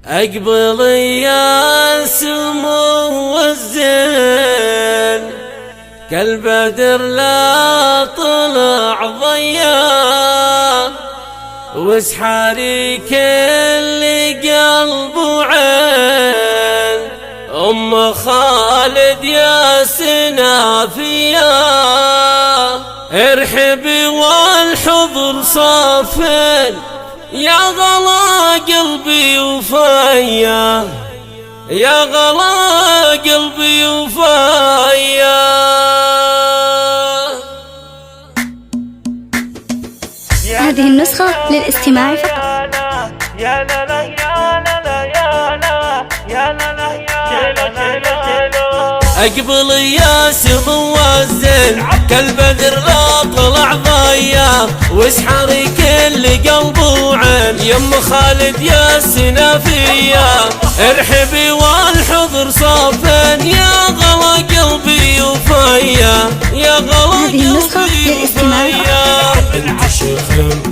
أقبل يا سمو الزين كالبدر لا طلع ضياء واسحاري كل قلب وعين أم خالد يا سنافية ارحبي والحضر صافين يا غلا قلبي وفايا يا غلا قلبي وفايا. هذه النسخة للاستماع فقط. يا لا لا يا لا لا يا لا يا لا لا يا لا لا. أقبل يا سمو الزين كالبدر لا طلع ضياء واسحري كل قلب وعين يم خالد يا سنافية ارحبي والحضر صافين يا غلا قلبي وفايا يا غلا قلبي وفايا. بنت شيخ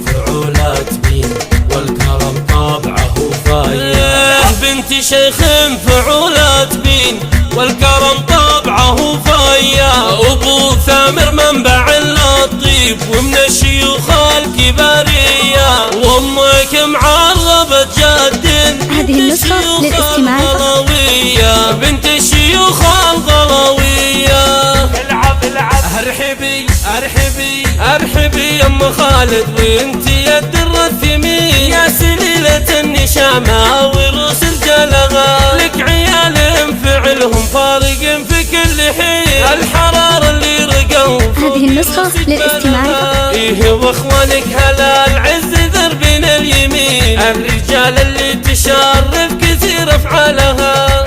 فعولات بين والكرم طابعه وفايا بنت شيخ فعولات بين والكرم طبعه فايا أبو ثامر منبع اللطيف ومن الشيوخ الكبارية وأمك معربة جد هذه النسخة للاستماع الغلوية بنت الشيوخ الغلوية. العب العب ارحبي ارحبي ارحبي يا ام خالد وانت يا الدر الثمين يا سليلة النشامة ورؤوس الجلغة لك عيال فعلهم فارق في كل حين الحرارة اللي رقوا هذه النسخة للاستماع فقط. إيه واخوانك هلا العز دربين اليمين الرجال اللي تشرف كثير افعالها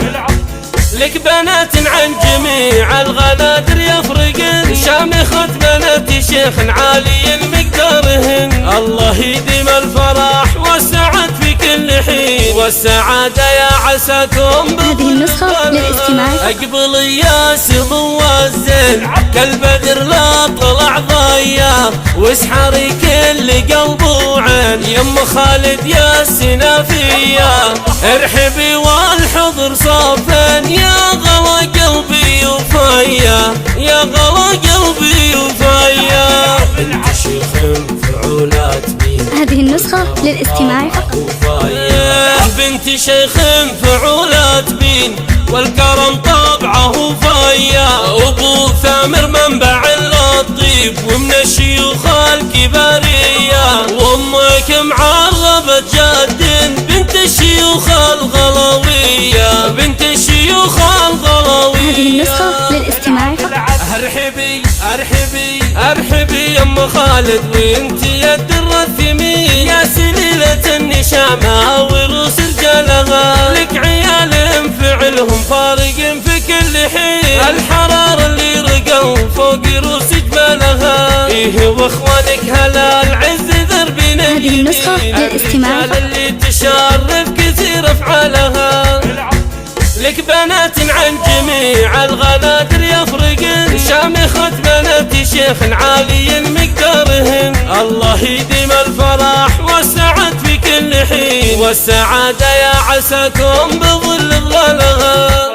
لك بنات عن جميع الغنادر يفرقن شامخة بنات شيخ عالي مقدارهن الله يديم الفرح والسعد في كل حين والسعادة يا عساكم. هذه النسخة للاستماع فقط. أقبل يا سمو الزين كالبدر لا طلع ضياء واسحري كل قلب وعين يم خالد يا سنافية ارحبي والحضر صافين يا غلا قلبي وفايا يا غلا قلبي وفايا. بنت شيخ فعولات بين هذه النسخة للاستماع فقط. بنت شيخ فعولات بين والكرم طبعه فايا أبو ثامر منبع اللطيف ومن الشيوخ الكبارية وأمك معربة جد بنت الشيوخ الغلوية بنت الشيوخ الغلوية. هذه النسخة للاستماع فقط. ارحبي ارحبي ارحبي يا ام خالد وانت يا الدر الثمين يا سليلة النشامة ورؤوس الجلغة لك عيال فعلهم فارق في كل حين الحرارة اللي رقوا فوق رؤوس جبالها إيه واخوانك هلا العز دربين هذه النسخة للاستماع فقط. اللي تشرف كثير افعالها لك بنات عن جميع الغنادر يفرقن شامخة بنات شيخ عالي مقدارهن الله يديم الفرح والسعد في كل حين والسعادة يا عساكم بظل ظلالها.